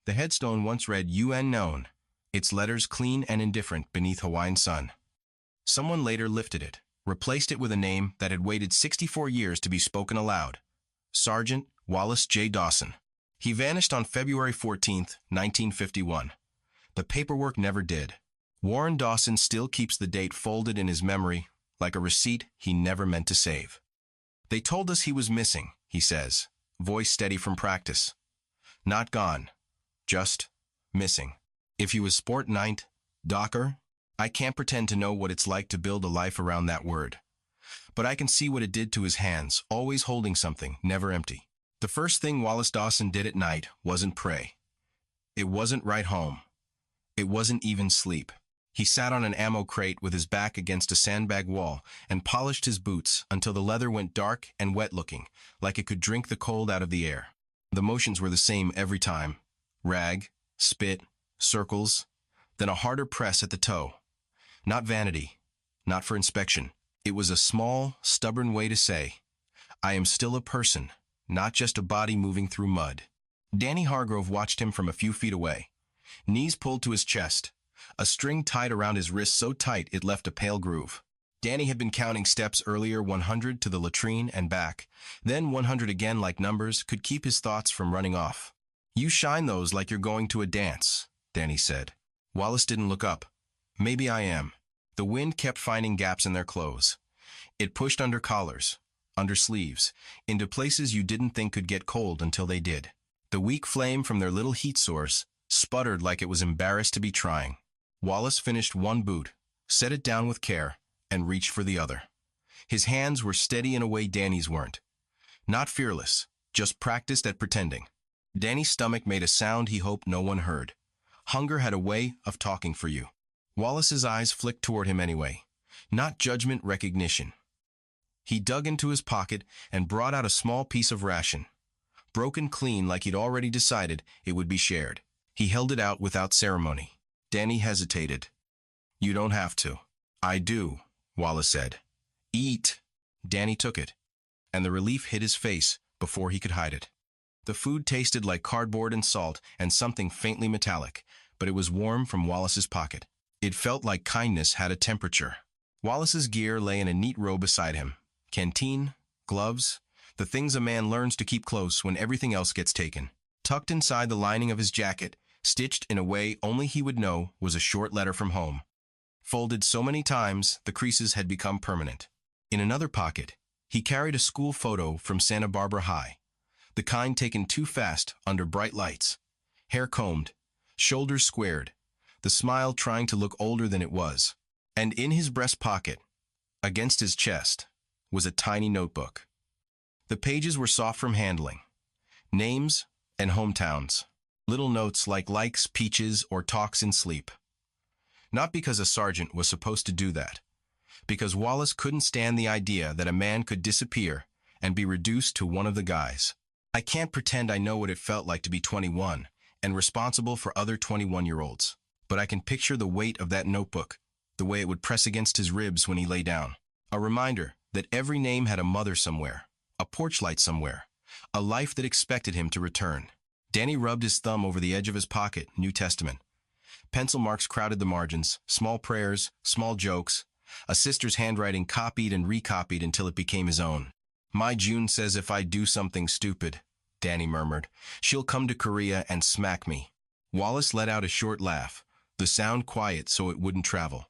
The headstone once read unknown, its letters clean and indifferent beneath Hawaiian sun. Someone later lifted it, replaced it with a name that had waited 64 years to be spoken aloud. Sergeant Wallace J. Dawson. He vanished on February 14, 1951. The paperwork never did. Warren Dawson still keeps the date folded in his memory, like a receipt he never meant to save. They told us he was missing, he says, voice steady from practice. Not gone, just missing. If he was sport ninth, Docker, I can't pretend to know what it's like to build a life around that word. But I can see what it did to his hands, always holding something, never empty. The first thing Wallace Dawson did at night wasn't pray. It wasn't write home. It wasn't even sleep. He sat on an ammo crate with his back against a sandbag wall and polished his boots until the leather went dark and wet-looking, like it could drink the cold out of the air. The motions were the same every time. Rag, spit, circles, then a harder press at the toe. Not vanity, not for inspection. It was a small, stubborn way to say, I am still a person, not just a body moving through mud. Danny Hargrove watched him from a few feet away. Knees pulled to his chest, a string tied around his wrist so tight it left a pale groove. Danny had been counting steps earlier, 100 to the latrine and back, then 100 again like numbers, could keep his thoughts from running off. You shine those like you're going to a dance, Danny said. Wallace didn't look up. Maybe I am. The wind kept finding gaps in their clothes. It pushed under collars, under sleeves, into places you didn't think could get cold until they did. The weak flame from their little heat source sputtered like it was embarrassed to be trying. Wallace finished one boot, set it down with care, and reached for the other. His hands were steady in a way Danny's weren't. Not fearless, just practiced at pretending. Danny's stomach made a sound he hoped no one heard. Hunger had a way of talking for you. Wallace's eyes flicked toward him anyway. Not judgment, recognition. He dug into his pocket and brought out a small piece of ration. Broken clean like he'd already decided it would be shared. He held it out without ceremony. Danny hesitated. You don't have to. I do, Wallace said. Eat. Danny took it, and the relief hit his face before he could hide it. The food tasted like cardboard and salt and something faintly metallic, but it was warm from Wallace's pocket. It felt like kindness had a temperature. Wallace's gear lay in a neat row beside him. Canteen, gloves, the things a man learns to keep close when everything else gets taken. Tucked inside the lining of his jacket, stitched in a way only he would know, was a short letter from home. Folded so many times, the creases had become permanent. In another pocket, he carried a school photo from Santa Barbara High, the kind taken too fast under bright lights. Hair combed, shoulders squared, the smile trying to look older than it was. And in his breast pocket, against his chest, was a tiny notebook. The pages were soft from handling. Names and hometowns. Little notes like likes, peaches, or talks in sleep. Not because a sergeant was supposed to do that. Because Wallace couldn't stand the idea that a man could disappear and be reduced to one of the guys. I can't pretend I know what it felt like to be 21 and responsible for other 21-year-olds. But I can picture the weight of that notebook, the way it would press against his ribs when he lay down. A reminder that every name had a mother somewhere, a porch light somewhere, a life that expected him to return. Danny rubbed his thumb over the edge of his pocket, New Testament. Pencil marks crowded the margins, small prayers, small jokes, a sister's handwriting copied and recopied until it became his own. My June says if I do something stupid, Danny murmured, she'll come to Korea and smack me. Wallace let out a short laugh, the sound quiet so it wouldn't travel.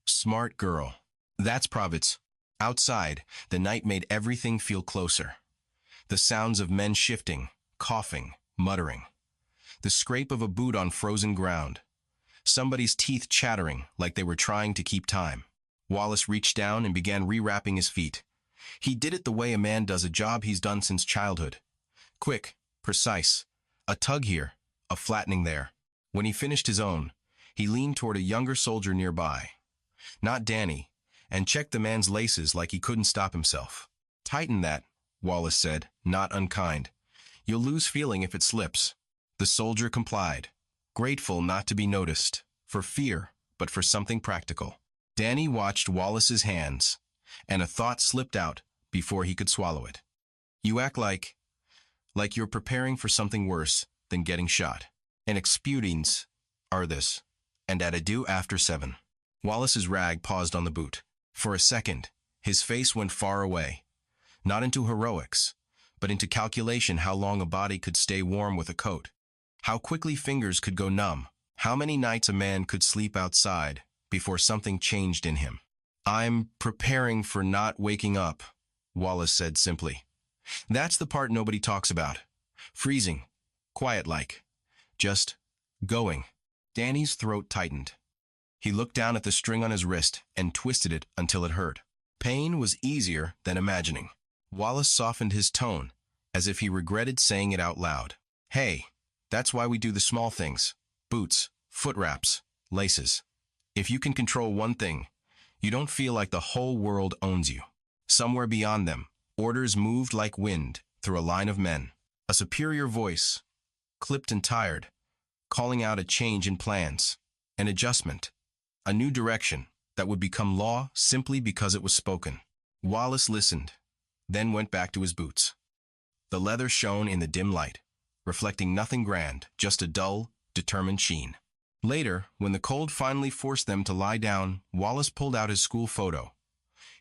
Smart girl. That's Providence. Outside, the night made everything feel closer. The sounds of men shifting, coughing, muttering. The scrape of a boot on frozen ground. Somebody's teeth chattering like they were trying to keep time. Wallace reached down and began rewrapping his feet. He did it the way a man does a job he's done since childhood. Quick, precise. A tug here, a flattening there. When he finished his own, he leaned toward a younger soldier nearby. Not Danny, and checked the man's laces like he couldn't stop himself. Tighten that, Wallace said, not unkind. You'll lose feeling if it slips. The soldier complied, grateful not to be noticed, for fear, but for something practical. Danny watched Wallace's hands, and a thought slipped out before he could swallow it. You act like you're preparing for something worse than getting shot. and expudings are this, and at adieu after 7. Wallace's rag paused on the boot. For a second, his face went far away, not into heroics, but into calculation how long a body could stay warm with a coat, how quickly fingers could go numb, how many nights a man could sleep outside before something changed in him. "I'm preparing for not waking up," Wallace said simply. "That's the part nobody talks about. Freezing, quiet-like, just going." Danny's throat tightened. He looked down at the string on his wrist and twisted it until it hurt. Pain was easier than imagining. Wallace softened his tone, as if he regretted saying it out loud. "Hey, that's why we do the small things. Boots, foot wraps, laces. If you can control one thing, you don't feel like the whole world owns you." Somewhere beyond them, orders moved like wind through a line of men. A superior voice, clipped and tired, calling out a change in plans, an adjustment, a new direction that would become law simply because it was spoken. Wallace listened, then went back to his boots. The leather shone in the dim light, reflecting nothing grand, just a dull, determined sheen. Later, when the cold finally forced them to lie down, Wallace pulled out his school photo.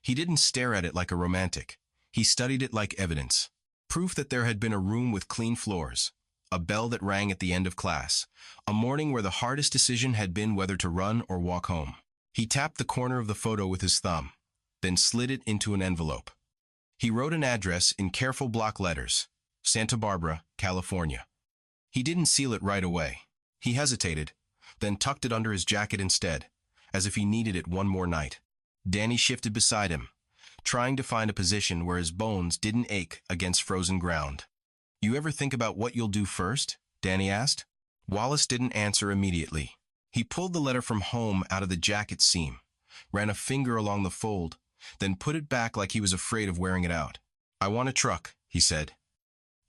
He didn't stare at it like a romantic. He studied it like evidence. Proof that there had been a room with clean floors, a bell that rang at the end of class, a morning where the hardest decision had been whether to run or walk home. He tapped the corner of the photo with his thumb, then slid it into an envelope. He wrote an address in careful block letters, Santa Barbara, California. He didn't seal it right away. He hesitated, then tucked it under his jacket instead, as if he needed it one more night. Danny shifted beside him, trying to find a position where his bones didn't ache against frozen ground. "You ever think about what you'll do first?" Danny asked. Wallace didn't answer immediately. He pulled the letter from home out of the jacket seam, ran a finger along the fold, then put it back like he was afraid of wearing it out. "I want a truck," he said.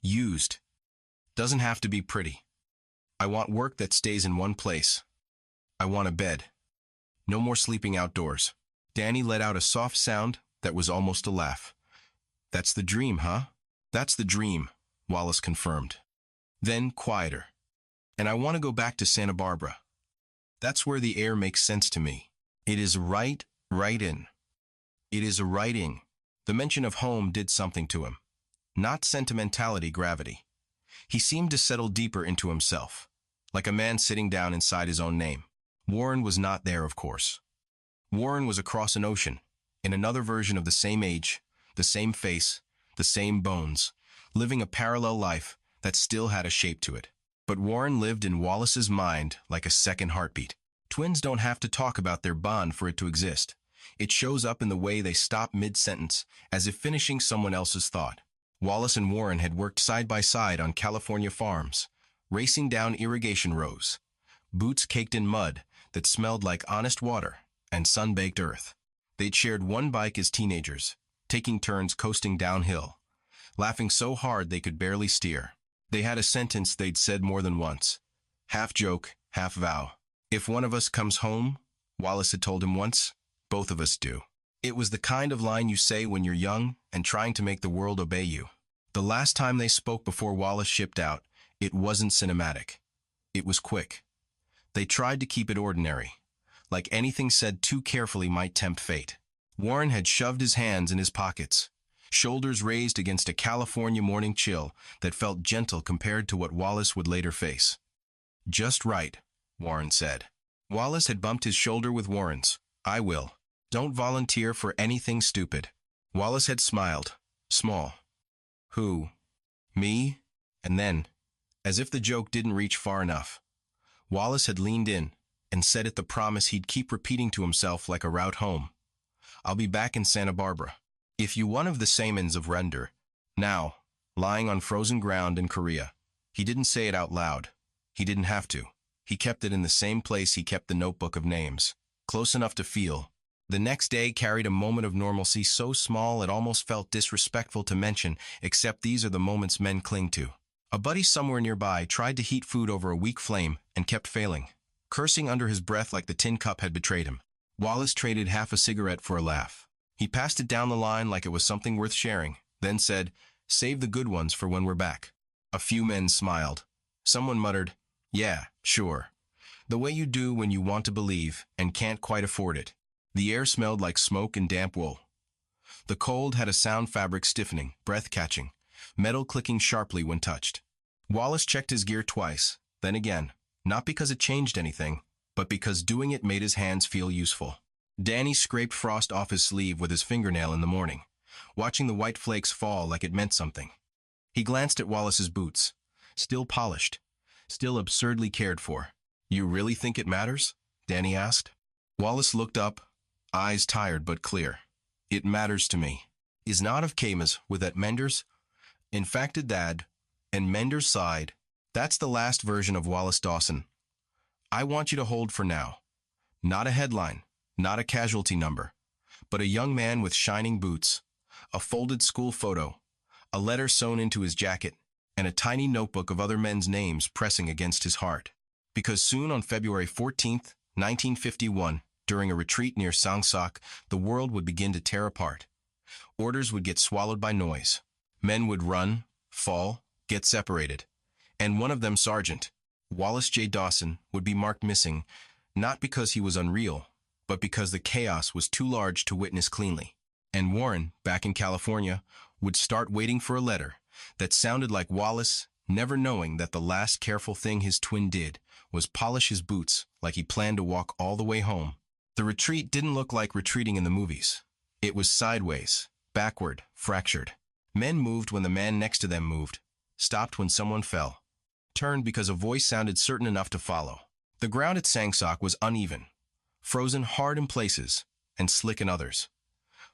"Used. Doesn't have to be pretty. I want work that stays in one place. I want a bed. No more sleeping outdoors." Danny let out a soft sound that was almost a laugh. "That's the dream, huh?" "That's the dream," Wallace confirmed. Then quieter. "And I want to go back to Santa Barbara. That's where the air makes sense to me. It is right in. It is a writing." The mention of home did something to him. Not sentimentality, gravity. He seemed to settle deeper into himself, like a man sitting down inside his own name. Warren was not there, of course. Warren was across an ocean, in another version of the same age, the same face, the same bones, living a parallel life that still had a shape to it. But Warren lived in Wallace's mind like a second heartbeat. Twins don't have to talk about their bond for it to exist. It shows up in the way they stop mid-sentence, as if finishing someone else's thought. Wallace and Warren had worked side by side on California farms, racing down irrigation rows, boots caked in mud that smelled like honest water and sun-baked earth. They'd shared one bike as teenagers, taking turns coasting downhill, laughing so hard they could barely steer. They had a sentence they'd said more than once, half joke, half vow. "If one of us comes home," Wallace had told him once, "both of us do." It was the kind of line you say when you're young and trying to make the world obey you. The last time they spoke before Wallace shipped out, it wasn't cinematic. It was quick. They tried to keep it ordinary, like anything said too carefully might tempt fate. Warren had shoved his hands in his pockets, shoulders raised against a California morning chill that felt gentle compared to what Wallace would later face. "Just right," Warren said. Wallace had bumped his shoulder with Warren's. "I will. Don't volunteer for anything stupid." Wallace had smiled, small. "Who? Me?" And then, as if the joke didn't reach far enough, Wallace had leaned in and said it the promise he'd keep repeating to himself like a route home. "I'll be back in Santa Barbara. If you one of the Samans of Render." Now, lying on frozen ground in Korea, he didn't say it out loud. He didn't have to. He kept it in the same place he kept the notebook of names, close enough to feel. The next day carried a moment of normalcy so small it almost felt disrespectful to mention, except these are the moments men cling to. A buddy somewhere nearby tried to heat food over a weak flame and kept failing, cursing under his breath like the tin cup had betrayed him. Wallace traded half a cigarette for a laugh. He passed it down the line like it was something worth sharing, then said, "Save the good ones for when we're back." A few men smiled. Someone muttered, Yeah, sure. The way you do when you want to believe and can't quite afford it. The air smelled like smoke and damp wool. The cold had a sound fabric stiffening, breath-catching, metal clicking sharply when touched. Wallace checked his gear twice, then again, not because it changed anything, but because doing it made his hands feel useful. Danny scraped frost off his sleeve with his fingernail in the morning, watching the white flakes fall like it meant something. He glanced at Wallace's boots, still polished, still absurdly cared for. You really think it matters? Danny asked. Wallace looked up, eyes tired but clear. It matters to me. Is not of Kamas with that Menders? In fact it dad, and Menders sighed. That's the last version of Wallace Dawson. I want you to hold for now. Not a headline, not a casualty number, but a young man with shining boots, a folded school photo, a letter sewn into his jacket, and a tiny notebook of other men's names pressing against his heart. Because soon on February 14th, 1951, during a retreat near Sang-sok, the world would begin to tear apart. Orders would get swallowed by noise. Men would run, fall, get separated. And one of them, Sergeant Wallace J. Dawson, would be marked missing, not because he was unreal, but because the chaos was too large to witness cleanly. And Warren, back in California, would start waiting for a letter that sounded like Wallace, never knowing that the last careful thing his twin did was polish his boots like he planned to walk all the way home. The retreat didn't look like retreating in the movies. It was sideways, backward, fractured. Men moved when the man next to them moved, stopped when someone fell, turned because a voice sounded certain enough to follow. The ground at Sang-sok was uneven, frozen hard in places and slick in others.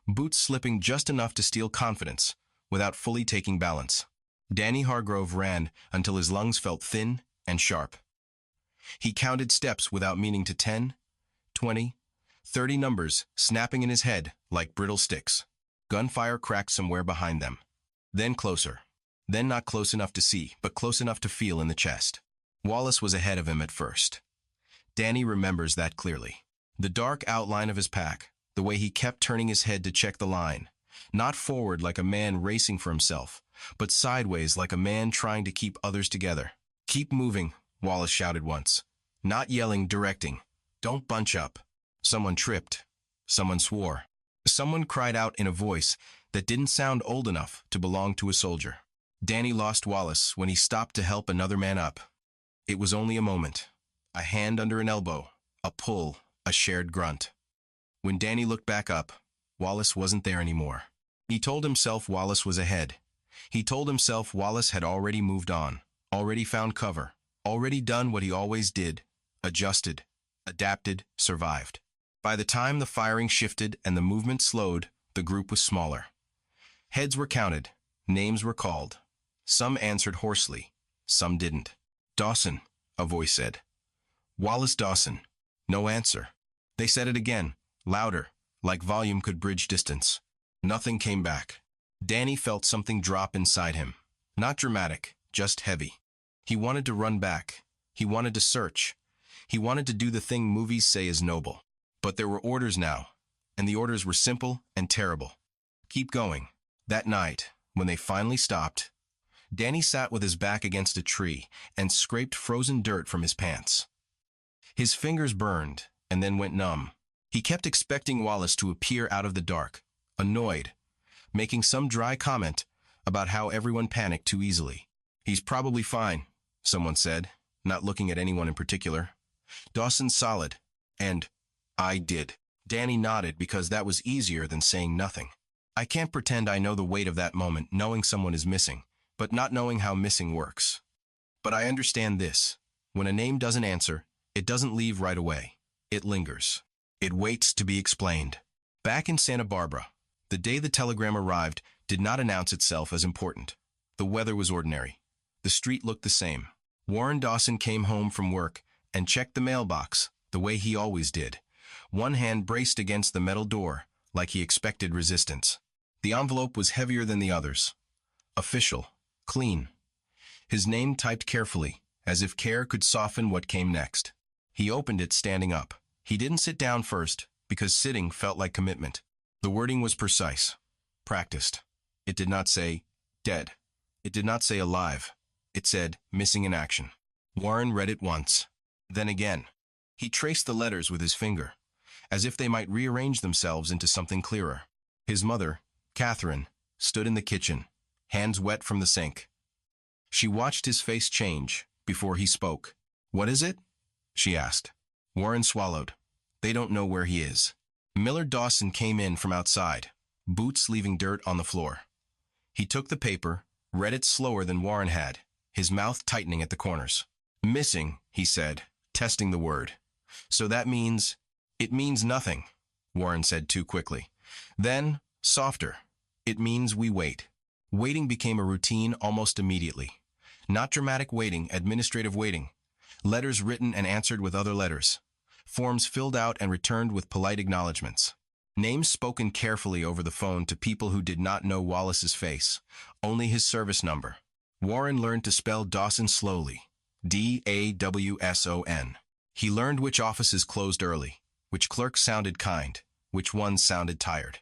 Boots slipping just enough to steal confidence without fully taking balance. Danny Hargrove ran until his lungs felt thin and sharp. He counted steps without meaning to 10, 20, 30 numbers snapping in his head like brittle sticks. Gunfire cracked somewhere behind them. Then closer. Then not close enough to see, but close enough to feel in the chest. Wallace was ahead of him at first. Danny remembers that clearly. The dark outline of his pack, the way he kept turning his head to check the line. Not forward like a man racing for himself, but sideways like a man trying to keep others together. Keep moving, Wallace shouted once. Not yelling, directing. Don't bunch up. Someone tripped. Someone swore. Someone cried out in a voice that didn't sound old enough to belong to a soldier. Danny lost Wallace when he stopped to help another man up. It was only a moment. A hand under an elbow. A pull. A shared grunt. When Danny looked back up, Wallace wasn't there anymore. He told himself Wallace was ahead. He told himself Wallace had already moved on, already found cover, already done what he always did, adjusted, adapted, survived. By the time the firing shifted and the movement slowed, the group was smaller. Heads were counted, names were called. Some answered hoarsely, some didn't. Dawson, a voice said. Wallace Dawson. No answer. They said it again, louder, like volume could bridge distance. Nothing came back. Danny felt something drop inside him. Not dramatic, just heavy. He wanted to run back. He wanted to search. He wanted to do the thing movies say is noble. But there were orders now, and the orders were simple and terrible. Keep going. That night, when they finally stopped, Danny sat with his back against a tree and scraped frozen dirt from his pants. His fingers burned and then went numb. He kept expecting Wallace to appear out of the dark, annoyed, making some dry comment about how everyone panicked too easily. He's probably fine, someone said, not looking at anyone in particular. Dawson's solid, and I did. Danny nodded because that was easier than saying nothing. I can't pretend I know the weight of that moment knowing someone is missing, but not knowing how missing works. But I understand this. When a name doesn't answer, it doesn't leave right away. It lingers. It waits to be explained. Back in Santa Barbara, the day the telegram arrived did not announce itself as important. The weather was ordinary. The street looked the same. Warren Dawson came home from work and checked the mailbox the way he always did. One hand braced against the metal door, like he expected resistance. The envelope was heavier than the others. Official. Clean. His name typed carefully, as if care could soften what came next. He opened it standing up. He didn't sit down first, because sitting felt like commitment. The wording was precise. Practiced. It did not say, dead. It did not say alive. It said, missing in action. Warren read it once. Then again. He traced the letters with his finger, as if they might rearrange themselves into something clearer. His mother, Catherine, stood in the kitchen, hands wet from the sink. She watched his face change before he spoke. "What is it?" she asked. Warren swallowed. "They don't know where he is." Millard Dawson came in from outside, boots leaving dirt on the floor. He took the paper, read it slower than Warren had, his mouth tightening at the corners. "Missing," he said, testing the word. "So that means—" "It means nothing," Warren said too quickly. Then, softer, "It means we wait." Waiting became a routine almost immediately. Not dramatic waiting, administrative waiting. Letters written and answered with other letters. Forms filled out and returned with polite acknowledgments. Names spoken carefully over the phone to people who did not know Wallace's face, only his service number. Warren learned to spell Dawson slowly. D-A-W-S-O-N. He learned which offices closed early, which clerks sounded kind, which ones sounded tired.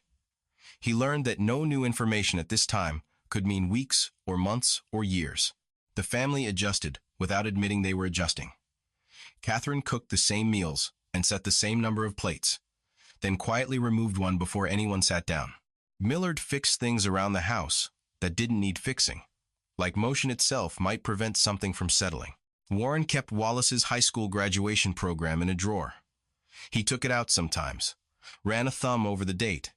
He learned that no new information at this time could mean weeks or months or years. The family adjusted without admitting they were adjusting. Catherine cooked the same meals and set the same number of plates, then quietly removed one before anyone sat down. Millard fixed things around the house that didn't need fixing, like motion itself might prevent something from settling. Warren kept Wallace's high school graduation program in a drawer. He took it out sometimes, ran a thumb over the date,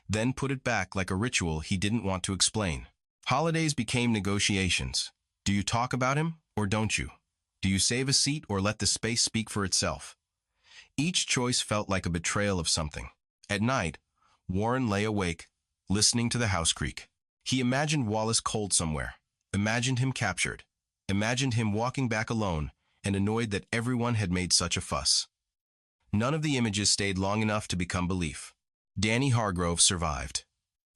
then put it back like a ritual he didn't want to explain. Holidays became negotiations. Do you talk about him or don't you? Do you save a seat or let the space speak for itself? Each choice felt like a betrayal of something. At night, Warren lay awake, listening to the house creak. He imagined Wallace cold somewhere, imagined him captured, imagined him walking back alone and annoyed that everyone had made such a fuss. None of the images stayed long enough to become belief. Danny Hargrove survived.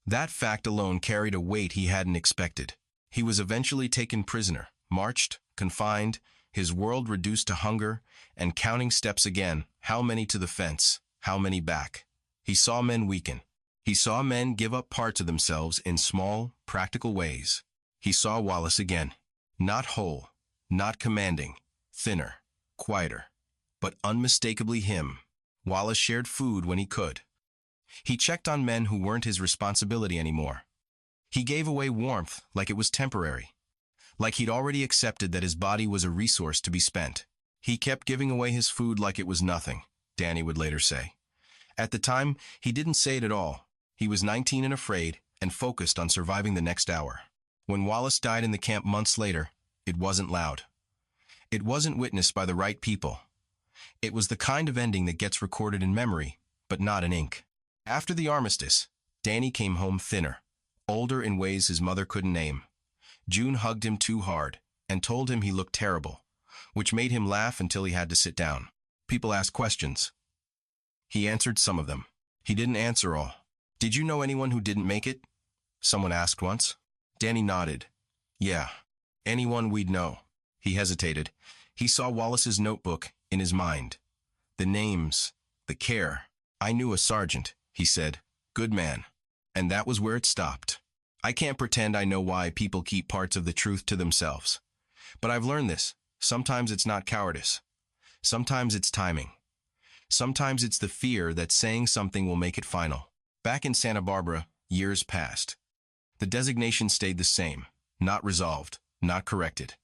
That fact alone carried a weight he hadn't expected. He was eventually taken prisoner, marched, confined, his world reduced to hunger, and counting steps again, how many to the fence, how many back. He saw men weaken. He saw men give up parts of themselves in small, practical ways. He saw Wallace again. Not whole, not commanding, thinner, quieter, but unmistakably him. Wallace shared food when he could. He checked on men who weren't his responsibility anymore. He gave away warmth like it was temporary, like he'd already accepted that his body was a resource to be spent. He kept giving away his food like it was nothing, Danny would later say. At the time, he didn't say it at all. He was 19 and afraid, and focused on surviving the next hour. When Wallace died in the camp months later, it wasn't loud. It wasn't witnessed by the right people. It was the kind of ending that gets recorded in memory, but not in ink. After the armistice, Danny came home thinner, older in ways his mother couldn't name. June hugged him too hard and told him he looked terrible, which made him laugh until he had to sit down. People asked questions. He answered some of them. He didn't answer all. "Did you know anyone who didn't make it?" someone asked once. Danny nodded. "Yeah, anyone we'd know." He hesitated. He saw Wallace's notebook in his mind. The names, the care. "I knew a sergeant," he said. "Good man." And that was where it stopped. I can't pretend I know why people keep parts of the truth to themselves. But I've learned this. Sometimes it's not cowardice. Sometimes it's timing. Sometimes it's the fear that saying something will make it final. Back in Santa Barbara, years passed. The designation stayed the same, not resolved, not corrected.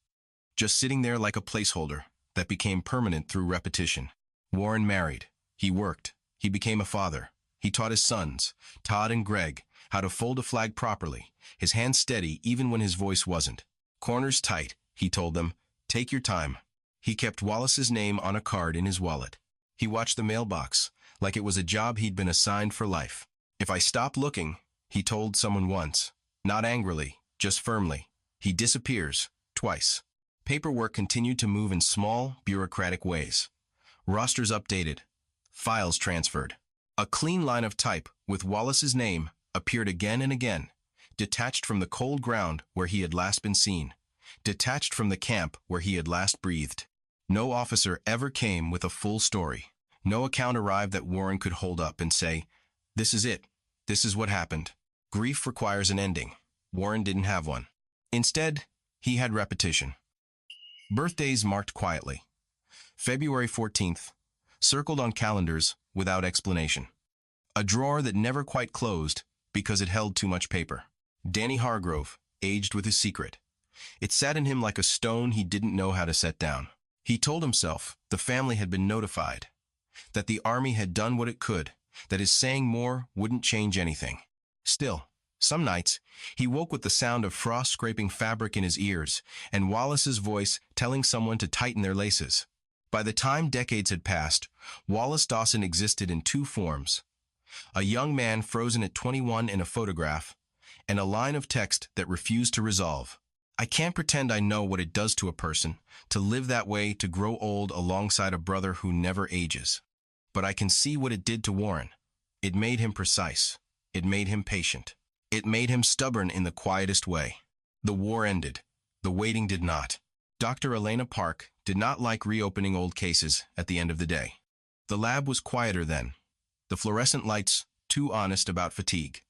Just sitting there like a placeholder that became permanent through repetition. Warren married. He worked. He became a father. He taught his sons, Todd and Greg, how to fold a flag properly, his hands steady even when his voice wasn't. "Corners tight," he told them. "Take your time." He kept Wallace's name on a card in his wallet. He watched the mailbox, like it was a job he'd been assigned for life. "If I stop looking," he told someone once, not angrily, just firmly, "he disappears, twice." Paperwork continued to move in small, bureaucratic ways. Rosters updated, files transferred. A clean line of type with Wallace's name appeared again and again, detached from the cold ground where he had last been seen, detached from the camp where he had last breathed. No officer ever came with a full story. No account arrived that Warren could hold up and say, "This is it. This is what happened." Grief requires an ending. Warren didn't have one. Instead, he had repetition. Birthdays marked quietly. February 14th, circled on calendars without explanation. A drawer that never quite closed because it held too much paper. Danny Hargrove, aged with his secret. It sat in him like a stone he didn't know how to set down. He told himself the family had been notified, that the army had done what it could, that his saying more wouldn't change anything. Still, some nights, he woke with the sound of frost scraping fabric in his ears and Wallace's voice telling someone to tighten their laces. By the time decades had passed, Wallace Dawson existed in two forms: a young man frozen at 21 in a photograph, and a line of text that refused to resolve. I can't pretend I know what it does to a person, to live that way, to grow old alongside a brother who never ages. But I can see what it did to Warren. It made him precise. It made him patient. It made him stubborn in the quietest way. The war ended. The waiting did not. Dr. Elena Park did not like reopening old cases at the end of the day. The lab was quieter then. The fluorescent lights too honest about fatigue.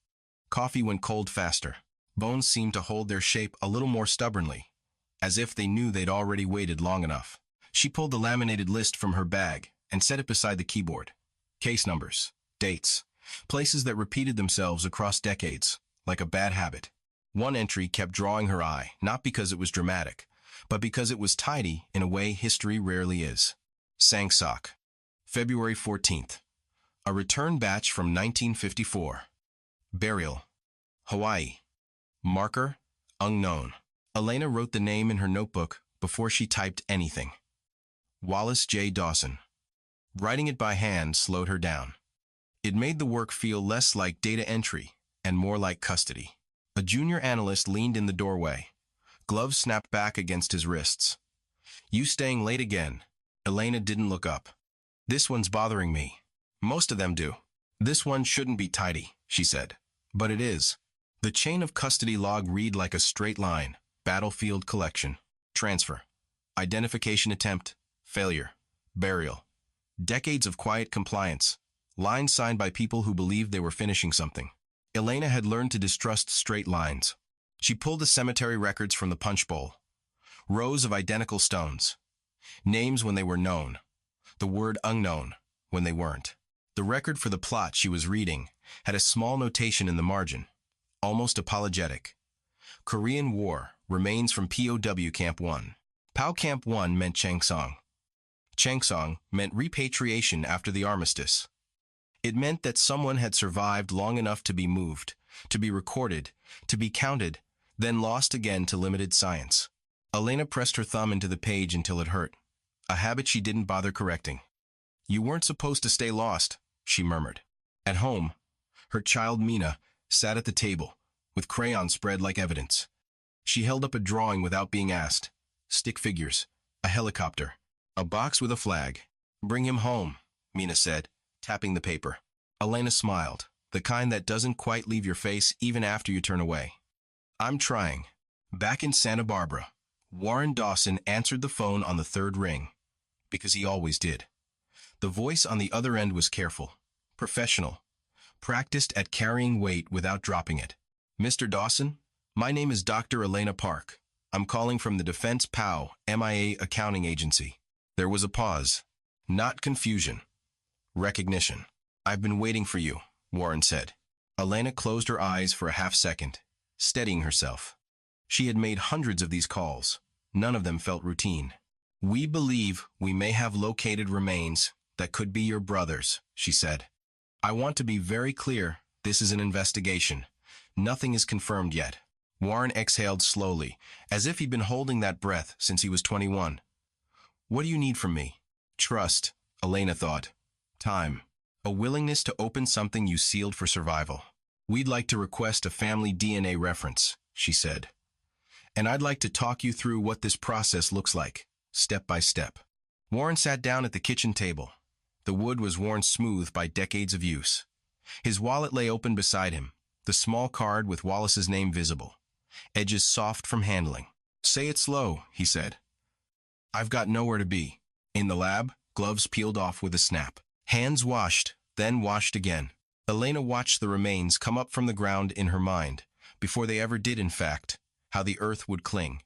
Coffee went cold faster. Bones seemed to hold their shape a little more stubbornly, as if they knew they'd already waited long enough. She pulled the laminated list from her bag and set it beside the keyboard. Case numbers, dates, places that repeated themselves across decades, like a bad habit. One entry kept drawing her eye, not because it was dramatic, but because it was tidy in a way history rarely is. Sang-sok, February 14th. A return batch from 1954. Burial, Hawaii. Marker, unknown. Elena wrote the name in her notebook before she typed anything. Wallace J. Dawson. Writing it by hand slowed her down. It made the work feel less like data entry and more like custody. A junior analyst leaned in the doorway. Gloves snapped back against his wrists. You staying late again? Elena didn't look up. This one's bothering me. Most of them do. This one shouldn't be tidy, she said. But it is. The chain of custody log read like a straight line. Battlefield collection. Transfer. Identification attempt. Failure. Burial. Decades of quiet compliance. Lines signed by people who believed they were finishing something. Elena had learned to distrust straight lines. She pulled the cemetery records from the punch bowl. Rows of identical stones. Names when they were known. The word unknown when they weren't. The record for the plot she was reading had a small notation in the margin, almost apologetic. Korean War, remains from POW Camp 1. POW Camp 1 meant Changsong. Changsong meant repatriation after the armistice. It meant that someone had survived long enough to be moved, to be recorded, to be counted, then lost again to limited science. Elena pressed her thumb into the page until it hurt, a habit she didn't bother correcting. You weren't supposed to stay lost, she murmured. At home, her child Mina sat at the table, with crayons spread like evidence. She held up a drawing without being asked. Stick figures, a helicopter, a box with a flag. Bring him home, Mina said, tapping the paper. Elena smiled, the kind that doesn't quite leave your face even after you turn away. I'm trying. Back in Santa Barbara, Warren Dawson answered the phone on the third ring, because he always did. The voice on the other end was careful, professional, practiced at carrying weight without dropping it. Mr. Dawson, my name is Dr. Elena Park. I'm calling from the Defense POW MIA accounting agency. There was a pause. Not confusion. Recognition. I've been waiting for you, Warren said. Elena closed her eyes for a half second, steadying herself. She had made hundreds of these calls. None of them felt routine. We believe we may have located remains that could be your brother's, she said. I want to be very clear, this is an investigation. Nothing is confirmed yet. Warren exhaled slowly, as if he'd been holding that breath since he was 21. What do you need from me? Trust, Elena thought. Time. A willingness to open something you sealed for survival. We'd like to request a family DNA reference, she said. And I'd like to talk you through what this process looks like, step by step. Warren sat down at the kitchen table. The wood was worn smooth by decades of use. His wallet lay open beside him, the small card with Wallace's name visible, edges soft from handling. Say it slow, he said. I've got nowhere to be. In the lab, gloves peeled off with a snap. Hands washed, then washed again. Elena watched the remains come up from the ground in her mind, before they ever did in fact, how the earth would cling.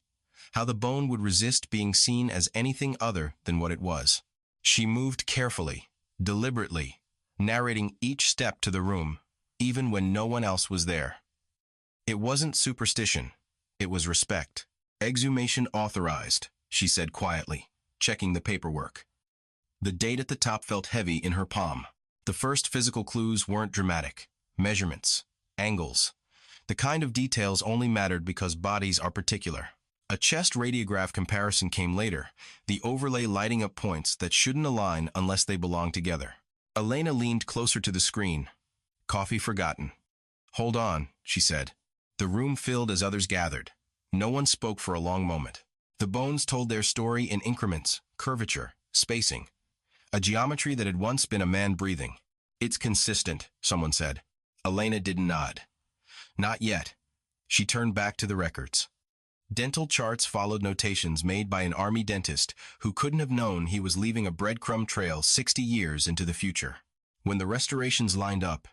how the bone would resist being seen as anything other than what it was. She moved carefully, deliberately, narrating each step to the room, even when no one else was there. It wasn't superstition. It was respect. "Exhumation authorized," she said quietly, checking the paperwork. The date at the top felt heavy in her palm. The first physical clues weren't dramatic. Measurements, angles, the kind of details only mattered because bodies are particular. A chest radiograph comparison came later, the overlay lighting up points that shouldn't align unless they belong together. Elena leaned closer to the screen. "Coffee forgotten." "Hold on," she said. The room filled as others gathered. No one spoke for a long moment. The bones told their story in increments, curvature, spacing. A geometry that had once been a man breathing. "It's consistent," someone said. Elena didn't nod. "Not yet." She turned back to the records. Dental charts followed notations made by an army dentist who couldn't have known he was leaving a breadcrumb trail 60 years into the future. When the restorations lined up,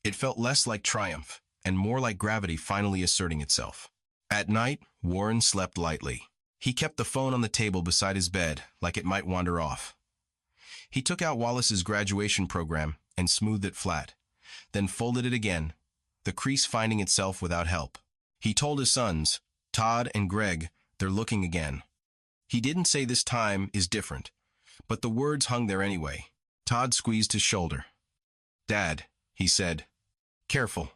it felt less like triumph and more like gravity finally asserting itself. At night, Warren slept lightly. He kept the phone on the table beside his bed like it might wander off. He took out Wallace's graduation program and smoothed it flat, then folded it again, the crease finding itself without help. He told his sons, Todd and Greg, they're looking again. He didn't say this time is different, but the words hung there anyway. Todd squeezed his shoulder. "Dad," he said, "careful.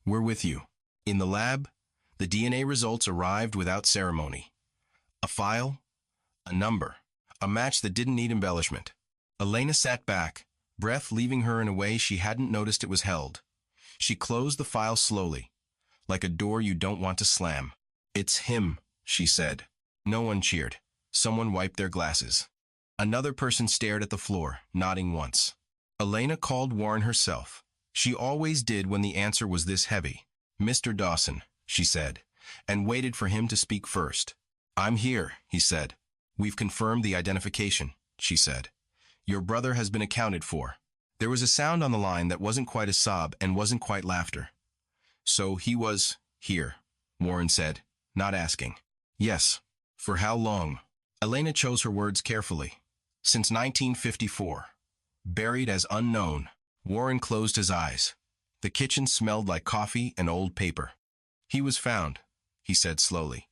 We're with you." In the lab, the DNA results arrived without ceremony. A file, a number, a match that didn't need embellishment. Elena sat back, breath leaving her in a way she hadn't noticed it was held. She closed the file slowly, like a door you don't want to slam. "It's him," she said. No one cheered. Someone wiped their glasses. Another person stared at the floor, nodding once. Elena called Warren herself. She always did when the answer was this heavy. "Mr. Dawson," she said, and waited for him to speak first. "I'm here," he said. "We've confirmed the identification," she said. "Your brother has been accounted for." There was a sound on the line that wasn't quite a sob and wasn't quite laughter. "So he was here," Warren said, not asking. "Yes." "For how long?" Elena chose her words carefully. "Since 1954. Buried as unknown." Warren closed his eyes. The kitchen smelled like coffee and old paper. "He was found," he said slowly,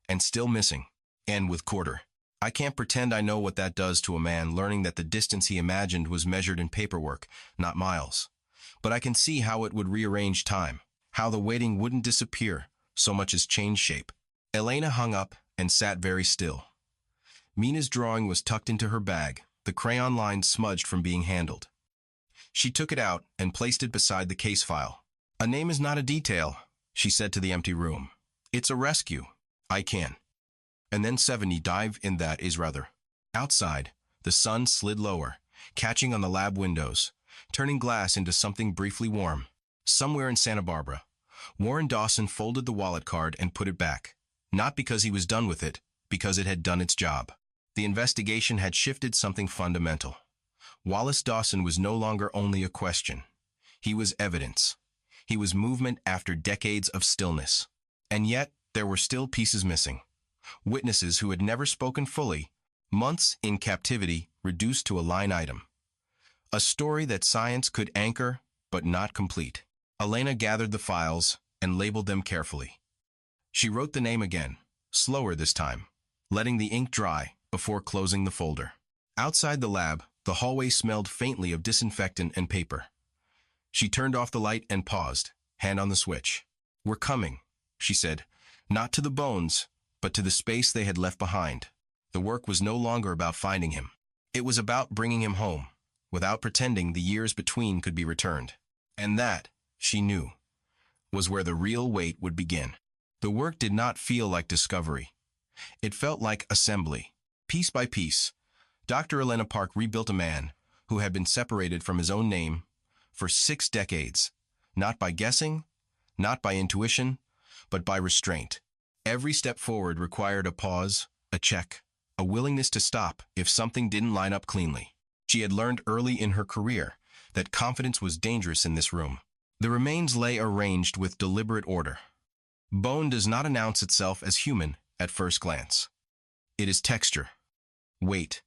"and still missing. And with quarter. I can't pretend I know what that does to a man learning that the distance he imagined was measured in paperwork, not miles. But I can see how it would rearrange time, how the waiting wouldn't disappear, so much as change shape." Elena hung up and sat very still. Mina's drawing was tucked into her bag, the crayon lines smudged from being handled. She took it out and placed it beside the case file. "A name is not a detail," she said to the empty room. "It's a rescue. I can." And then 70 dive in that is rather. Outside, the sun slid lower, catching on the lab windows, turning glass into something briefly warm. Somewhere in Santa Barbara, Warren Dawson folded the wallet card and put it back. Not because he was done with it, because it had done its job. The investigation had shifted something fundamental. Wallace Dawson was no longer only a question. He was evidence. He was movement after decades of stillness. And yet, there were still pieces missing. Witnesses who had never spoken fully, months in captivity reduced to a line item. A story that science could anchor, but not complete. Elena gathered the files and labeled them carefully. She wrote the name again, slower this time, letting the ink dry before closing the folder. Outside the lab, the hallway smelled faintly of disinfectant and paper. She turned off the light and paused, hand on the switch. "We're coming," she said, not to the bones, but to the space they had left behind. The work was no longer about finding him. It was about bringing him home, without pretending the years between could be returned. And that, she knew, was where the real wait would begin. The work did not feel like discovery. It felt like assembly. Piece by piece, Dr. Elena Park rebuilt a man who had been separated from his own name for 6 decades, not by guessing, not by intuition, but by restraint. Every step forward required a pause, a check, a willingness to stop if something didn't line up cleanly. She had learned early in her career that confidence was dangerous in this room. The remains lay arranged with deliberate order. Bone does not announce itself as human at first glance. It is texture, weight,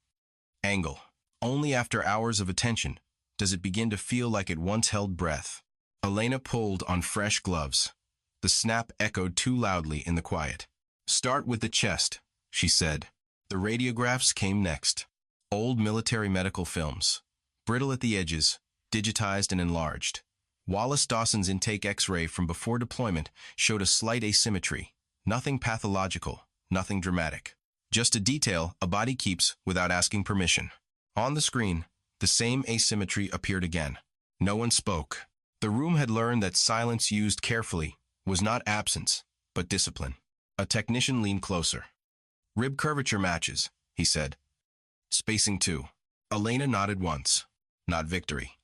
angle. Only after hours of attention does it begin to feel like it once held breath. Elena pulled on fresh gloves. The snap echoed too loudly in the quiet. "Start with the chest," she said. The radiographs came next. Old military medical films, brittle at the edges, digitized and enlarged. Wallace Dawson's intake X-ray from before deployment showed a slight asymmetry. Nothing pathological, nothing dramatic. Just a detail a body keeps without asking permission. On the screen, the same asymmetry appeared again. No one spoke. The room had learned that silence used carefully was not absence, but discipline. A technician leaned closer. "Rib curvature matches," he said. "Spacing 2. Elena nodded once. Not victory.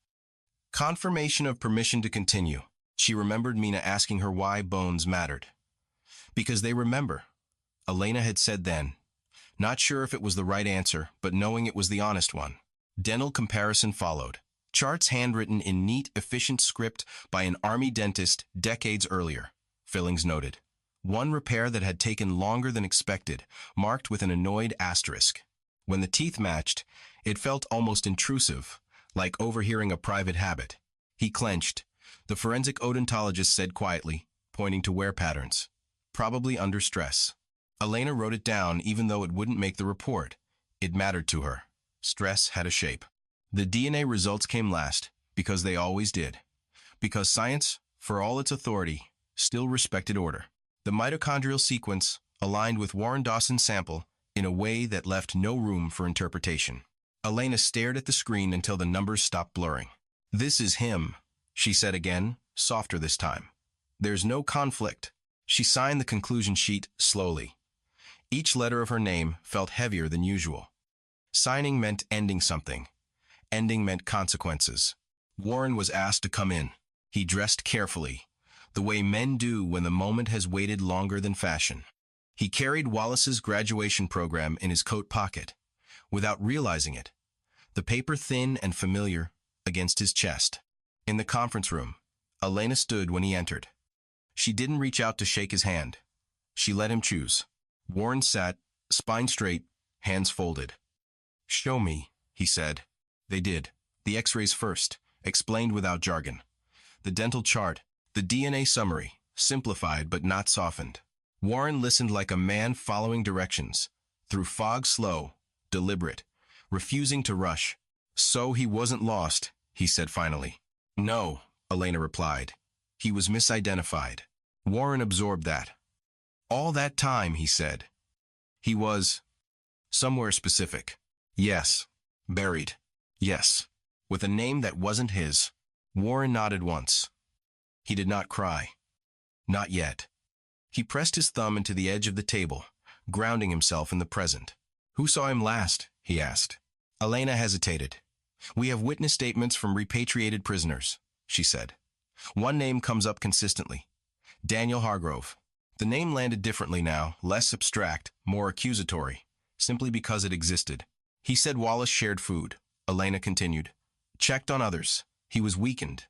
Confirmation of permission to continue. She remembered Mina asking her why bones mattered. "Because they remember," Elena had said then. Not sure if it was the right answer, but knowing it was the honest one. Dental comparison followed. Charts handwritten in neat, efficient script by an army dentist decades earlier. Fillings noted. One repair that had taken longer than expected, marked with an annoyed asterisk. When the teeth matched, it felt almost intrusive, like overhearing a private habit. He clenched. The forensic odontologist said quietly, pointing to wear patterns. "Probably under stress." Elena wrote it down even though it wouldn't make the report. It mattered to her. Stress had a shape. The DNA results came last, because they always did. Because science, for all its authority, still respected order. The mitochondrial sequence aligned with Warren Dawson's sample in a way that left no room for interpretation. Elena stared at the screen until the numbers stopped blurring. "This is him," she said again, softer this time. "There's no conflict." She signed the conclusion sheet slowly. Each letter of her name felt heavier than usual. Signing meant ending something. Ending meant consequences. Warren was asked to come in. He dressed carefully, the way men do when the moment has waited longer than fashion. He carried Wallace's graduation program in his coat pocket, without realizing it, the paper thin and familiar against his chest. In the conference room, Elena stood when he entered. She didn't reach out to shake his hand. She let him choose. Warren sat, spine straight, hands folded. "Show me," he said. They did. The X-rays first, explained without jargon. The dental chart, the DNA summary, simplified but not softened. Warren listened like a man following directions, through fog slow, deliberate, refusing to rush. "So he wasn't lost," he said finally. "No," Elena replied. "He was misidentified." Warren absorbed that. "All that time," he said. "He was somewhere specific." "Yes." "Buried." "Yes." "With a name that wasn't his." Warren nodded once. He did not cry. Not yet. He pressed his thumb into the edge of the table, grounding himself in the present. "Who saw him last?" he asked. Elena hesitated. "We have witness statements from repatriated prisoners," she said. "One name comes up consistently. Daniel Hargrove." The name landed differently now, less abstract, more accusatory, simply because it existed. "He said Wallace shared food," Elena continued. "Checked on others. He was weakened.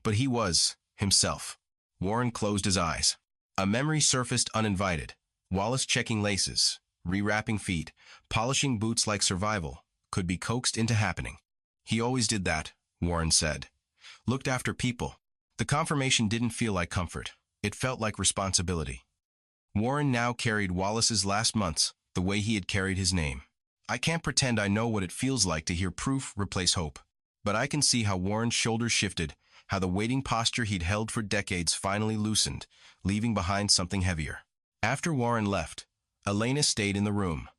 But he was himself." Warren closed his eyes. A memory surfaced uninvited. Wallace checking laces, rewrapping feet, polishing boots like survival, could be coaxed into happening. "He always did that," Warren said. "Looked after people." The confirmation didn't feel like comfort. It felt like responsibility. Warren now carried Wallace's last months the way he had carried his name. I can't pretend I know what it feels like to hear proof replace hope. But I can see how Warren's shoulders shifted, how the waiting posture he'd held for decades finally loosened, leaving behind something heavier. After Warren left, Elena stayed in the room.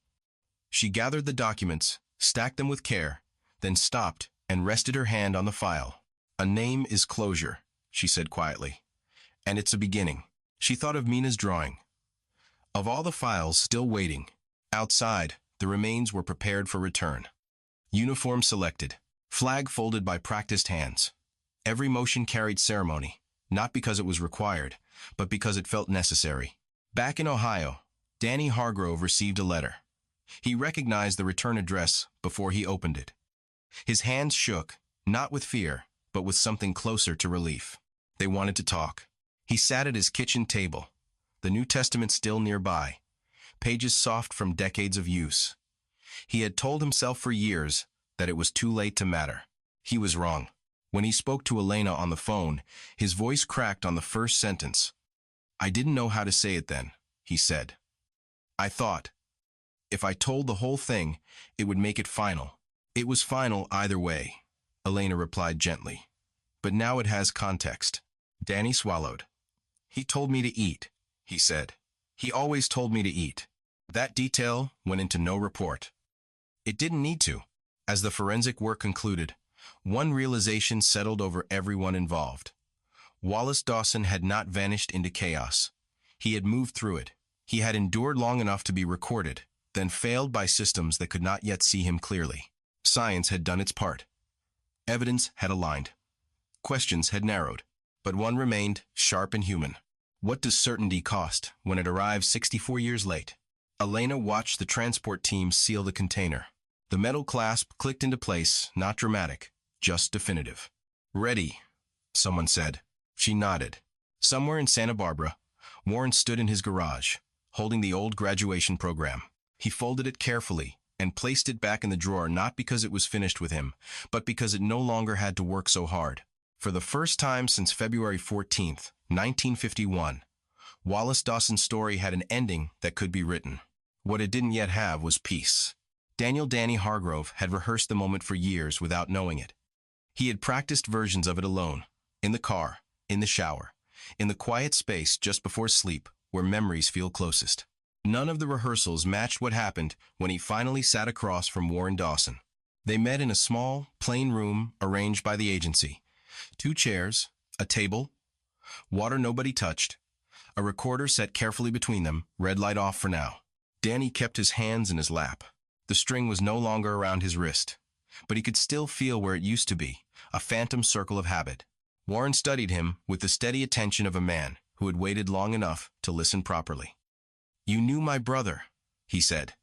She gathered the documents, stacked them with care, then stopped and rested her hand on the file. "A name is closure," she said quietly. "And it's a beginning." She thought of Mina's drawing. Of all the files still waiting, outside, the remains were prepared for return. Uniform selected, flag folded by practiced hands. Every motion carried ceremony, not because it was required, but because it felt necessary. Back in Ohio, Danny Hargrove received a letter. He recognized the return address before he opened it. His hands shook, not with fear, but with something closer to relief. They wanted to talk. He sat at his kitchen table, the New Testament still nearby, pages soft from decades of use. He had told himself for years that it was too late to matter. He was wrong. When he spoke to Elena on the phone, his voice cracked on the first sentence. "I didn't know how to say it then," he said. "I thought, if I told the whole thing, it would make it final." "It was final either way," Elena replied gently. "But now it has context." Danny swallowed. "He told me to eat," he said. "He always told me to eat." That detail went into no report. It didn't need to. As the forensic work concluded, one realization settled over everyone involved. Wallace Dawson had not vanished into chaos. He had moved through it. He had endured long enough to be recorded, then failed by systems that could not yet see him clearly. Science had done its part. Evidence had aligned. Questions had narrowed. But one remained, sharp and human. What does certainty cost when it arrives 64 years late? Elena watched the transport team seal the container. The metal clasp clicked into place, not dramatic, just definitive. "Ready," someone said. She nodded. Somewhere in Santa Barbara, Warren stood in his garage, holding the old graduation program. He folded it carefully and placed it back in the drawer, not because it was finished with him, but because it no longer had to work so hard. For the first time since February 14th, 1951, Wallace Dawson's story had an ending that could be written. What it didn't yet have was peace. Daniel "Danny" Hargrove had rehearsed the moment for years without knowing it. He had practiced versions of it alone, in the car, in the shower, in the quiet space just before sleep where memories feel closest. None of the rehearsals matched what happened when he finally sat across from Warren Dawson. They met in a small, plain room arranged by the agency. 2 chairs, a table, water nobody touched, a recorder set carefully between them, red light off for now. Danny kept his hands in his lap. The string was no longer around his wrist, but he could still feel where it used to be, a phantom circle of habit. Warren studied him with the steady attention of a man who had waited long enough to listen properly. "You knew my brother," he said.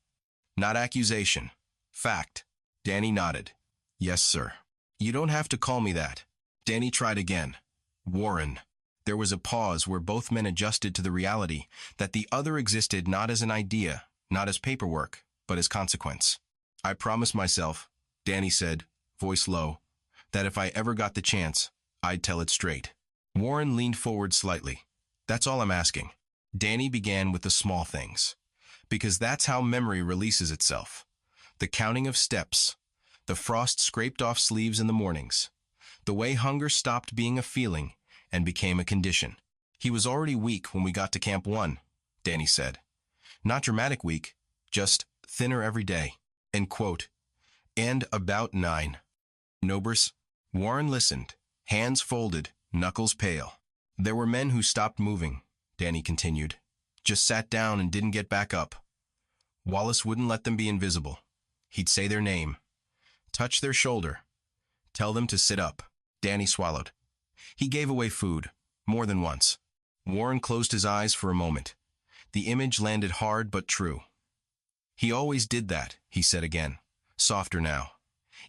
"Not accusation. Fact." Danny nodded. "Yes, sir." "You don't have to call me that." Danny tried again. "Warren." There was a pause where both men adjusted to the reality that the other existed not as an idea, not as paperwork, but as consequence. "I promised myself," Danny said, voice low, "that if I ever got the chance, I'd tell it straight." Warren leaned forward slightly. "That's all I'm asking." Danny began with the small things, because that's how memory releases itself. The counting of steps, the frost scraped off sleeves in the mornings, the way hunger stopped being a feeling and became a condition. "He was already weak when we got to Camp 1, Danny said. "Not dramatic weak, just thinner every day." End quote. "And about 9. Nobers?" Warren listened, hands folded, knuckles pale. "There were men who stopped moving," Danny continued. "Just sat down and didn't get back up. Wallace wouldn't let them be invisible. He'd say their name, touch their shoulder, tell them to sit up." Danny swallowed. He gave away food, more than once. Warren closed his eyes for a moment. The image landed hard but true. "He always did that," he said again, softer now.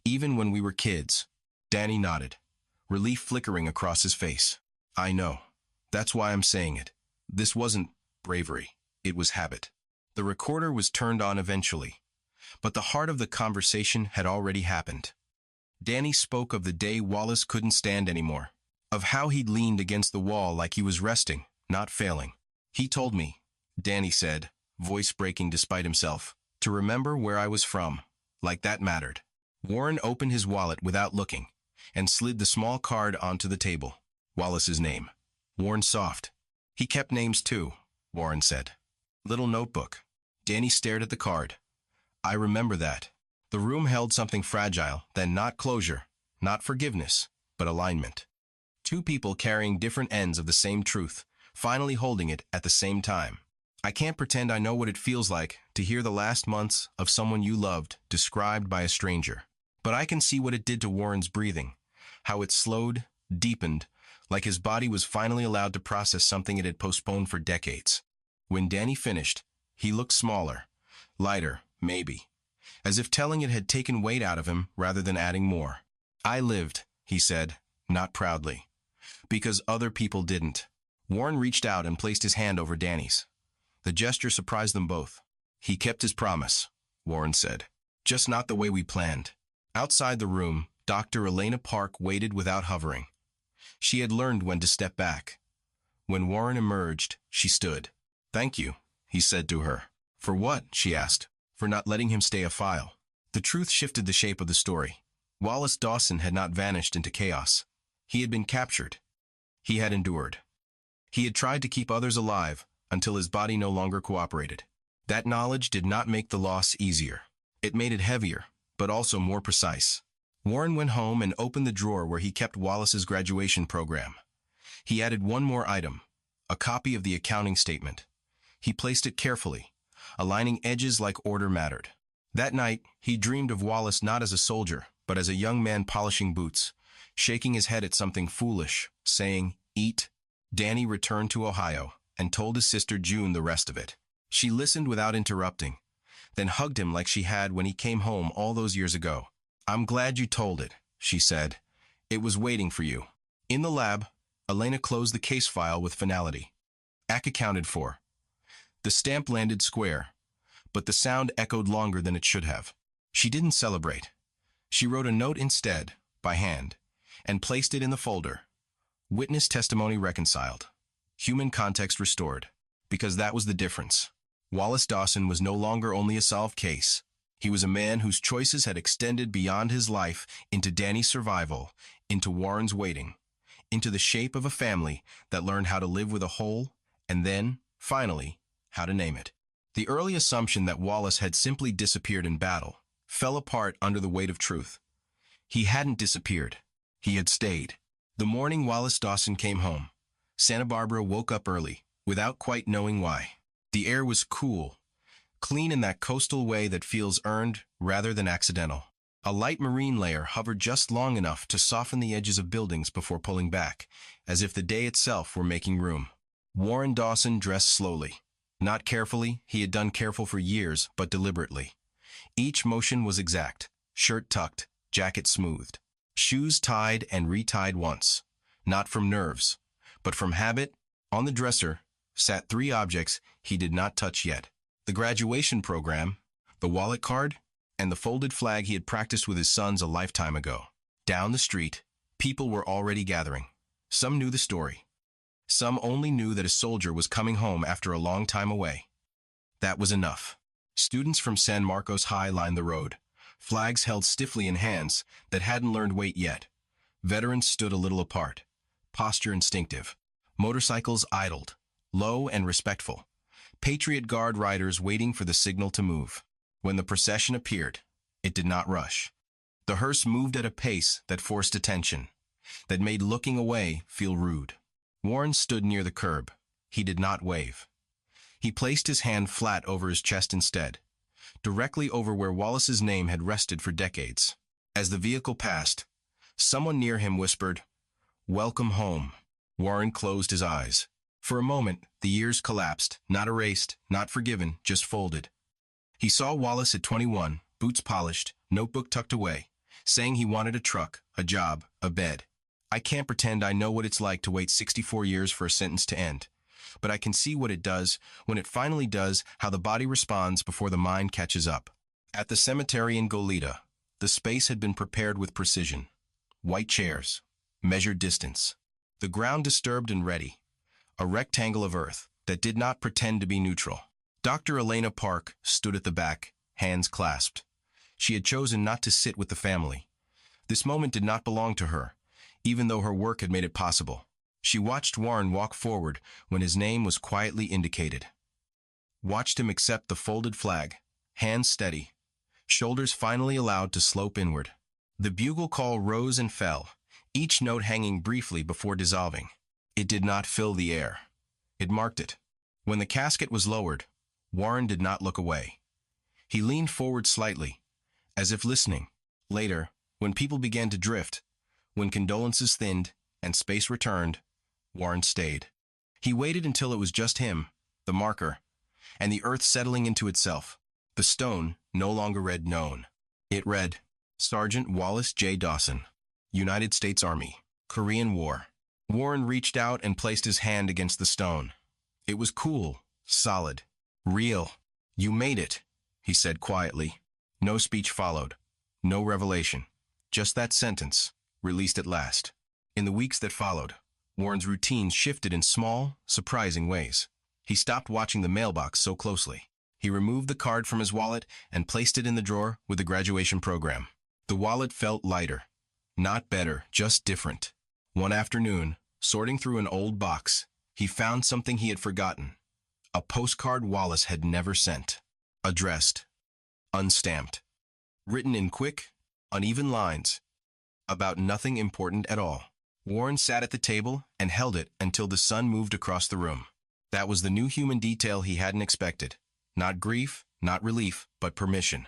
"Even when we were kids." Danny nodded, relief flickering across his face. "I know. That's why I'm saying it. This wasn't bravery. It was habit." The recorder was turned on eventually, but the heart of the conversation had already happened. Danny spoke of the day Wallace couldn't stand anymore, of how he'd leaned against the wall like he was resting, not failing. "He told me," Danny said, voice breaking despite himself, "to remember where I was from, like that mattered." Warren opened his wallet without looking and slid the small card onto the table. Wallace's name. Warren soft. "He kept names too," Warren said. "Little notebook." Danny stared at the card. "I remember that." The room held something fragile, then not closure, not forgiveness, but alignment. 2 people carrying different ends of the same truth, finally holding it at the same time. "I can't pretend I know what it feels like to hear the last months of someone you loved described by a stranger. But I can see what it did to Warren's breathing, how it slowed, deepened, like his body was finally allowed to process something it had postponed for decades." When Danny finished, he looked smaller, lighter, maybe, as if telling it had taken weight out of him rather than adding more. "I lived," he said, not proudly, "because other people didn't." Warren reached out and placed his hand over Danny's. The gesture surprised them both. He kept his promise, Warren said. Just not the way we planned. Outside the room, Dr. Elena Park waited without hovering. She had learned when to step back. When Warren emerged, she stood. "Thank you," he said to her. "For what?" she asked. "For not letting him stay a file." The truth shifted the shape of the story. Wallace Dawson had not vanished into chaos. He had been captured. He had endured. He had tried to keep others alive until his body no longer cooperated. That knowledge did not make the loss easier. It made it heavier, but also more precise. Warren went home and opened the drawer where he kept Wallace's graduation program. He added one more item, a copy of the accounting statement. He placed it carefully, aligning edges like order mattered. That night, he dreamed of Wallace not as a soldier, but as a young man polishing boots, shaking his head at something foolish, saying, "Eat." Danny returned to Ohio and told his sister June the rest of it. She listened without interrupting, then hugged him like she had when he came home all those years ago. "I'm glad you told it," she said. "It was waiting for you." In the lab, Elena closed the case file with finality. "AC accounted for." The stamp landed square, but the sound echoed longer than it should have. She didn't celebrate. She wrote a note instead, by hand, and placed it in the folder. Witness testimony reconciled. Human context restored. Because that was the difference. Wallace Dawson was no longer only a solved case. He was a man whose choices had extended beyond his life into Danny's survival, into Warren's waiting, into the shape of a family that learned how to live with a whole, and then, finally, how to name it. The early assumption that Wallace had simply disappeared in battle fell apart under the weight of truth. He hadn't disappeared. He had stayed. The morning Wallace Dawson came home, Santa Barbara woke up early, without quite knowing why. The air was cool, clean in that coastal way that feels earned rather than accidental. A light marine layer hovered just long enough to soften the edges of buildings before pulling back, as if the day itself were making room. Warren Dawson dressed slowly. Not carefully, he had done careful for years, but deliberately. Each motion was exact, shirt tucked, jacket smoothed, shoes tied and retied once. Not from nerves, but from habit. On the dresser sat 3 objects he did not touch yet. The graduation program, the wallet card, and the folded flag he had practiced with his sons a lifetime ago. Down the street, people were already gathering. Some knew the story. Some only knew that a soldier was coming home after a long time away. That was enough. Students from San Marcos High lined the road, flags held stiffly in hands that hadn't learned weight yet. Veterans stood a little apart, posture instinctive. Motorcycles idled, low and respectful. Patriot Guard riders waiting for the signal to move. When the procession appeared, it did not rush. The hearse moved at a pace that forced attention, that made looking away feel rude. Warren stood near the curb. He did not wave. He placed his hand flat over his chest instead, directly over where Wallace's name had rested for decades. As the vehicle passed, someone near him whispered, "Welcome home." Warren closed his eyes. For a moment, the years collapsed, not erased, not forgiven, just folded. He saw Wallace at 21, boots polished, notebook tucked away, saying he wanted a truck, a job, a bed. "I can't pretend I know what it's like to wait 64 years for a sentence to end, but I can see what it does, when it finally does, how the body responds before the mind catches up." At the cemetery in Goleta, the space had been prepared with precision. White chairs, measured distance, the ground disturbed and ready, a rectangle of earth that did not pretend to be neutral. Dr. Elena Park stood at the back, hands clasped. She had chosen not to sit with the family. This moment did not belong to her, even though her work had made it possible. She watched Warren walk forward when his name was quietly indicated. Watched him accept the folded flag, hands steady, shoulders finally allowed to slope inward. The bugle call rose and fell, each note hanging briefly before dissolving. It did not fill the air. It marked it. When the casket was lowered, Warren did not look away. He leaned forward slightly, as if listening. Later, when people began to drift, when condolences thinned and space returned, Warren stayed. He waited until it was just him, the marker, and the earth settling into itself. The stone no longer read known. It read, Sergeant Wallace J. Dawson, United States Army, Korean War. Warren reached out and placed his hand against the stone. It was cool, solid, real. "You made it," he said quietly. No speech followed. No revelation. Just that sentence, released at last. In the weeks that followed, Warren's routine shifted in small, surprising ways. He stopped watching the mailbox so closely. He removed the card from his wallet and placed it in the drawer with the graduation program. The wallet felt lighter. Not better, just different. One afternoon, sorting through an old box, he found something he had forgotten. A postcard Wallace had never sent. Addressed. Unstamped. Written in quick, uneven lines. About nothing important at all. Warren sat at the table and held it until the sun moved across the room. That was the new human detail he hadn't expected. Not grief, not relief, but permission.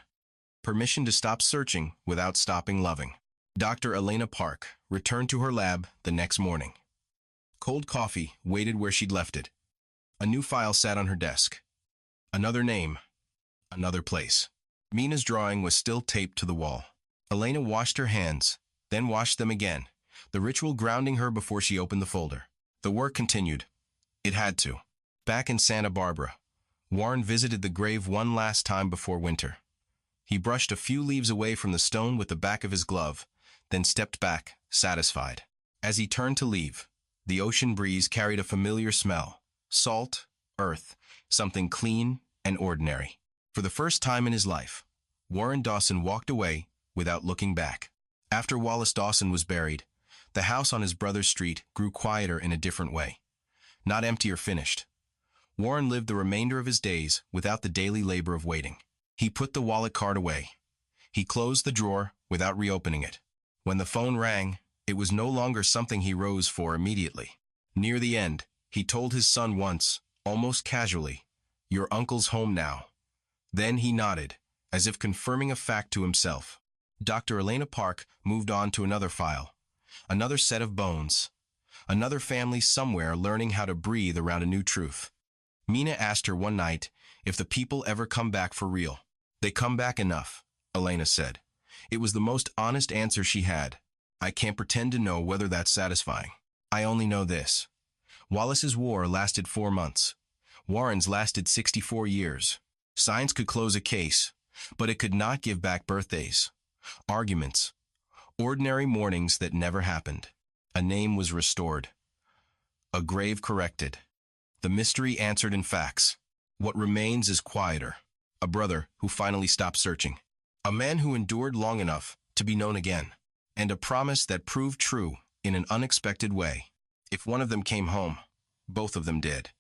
Permission to stop searching without stopping loving. Dr. Elena Park returned to her lab the next morning. Cold coffee waited where she'd left it. A new file sat on her desk. Another name. Another place. Mina's drawing was still taped to the wall. Elena washed her hands, then washed them again, the ritual grounding her before she opened the folder. The work continued. It had to. Back in Santa Barbara, Warren visited the grave one last time before winter. He brushed a few leaves away from the stone with the back of his glove, then stepped back, satisfied. As he turned to leave, the ocean breeze carried a familiar smell. Salt, earth, something clean and ordinary. For the first time in his life, Warren Dawson walked away without looking back. After Wallace Dawson was buried, the house on his brother's street grew quieter in a different way. Not empty or finished. Warren lived the remainder of his days without the daily labor of waiting. He put the wallet card away. He closed the drawer without reopening it. When the phone rang, it was no longer something he rose for immediately. Near the end, he told his son once, almost casually, "Your uncle's home now." Then he nodded, as if confirming a fact to himself. Dr. Elena Park moved on to another file. Another set of bones. Another family somewhere learning how to breathe around a new truth. Mina asked her one night if the people ever come back for real. "They come back enough," Elena said. It was the most honest answer she had. "I can't pretend to know whether that's satisfying. I only know this. Wallace's war lasted 4 months. Warren's lasted 64 years. Science could close a case, but it could not give back birthdays, arguments, ordinary mornings that never happened. A name was restored. A grave corrected. The mystery answered in facts. What remains is quieter. A brother who finally stopped searching. A man who endured long enough to be known again. And a promise that proved true in an unexpected way. If one of them came home, both of them did.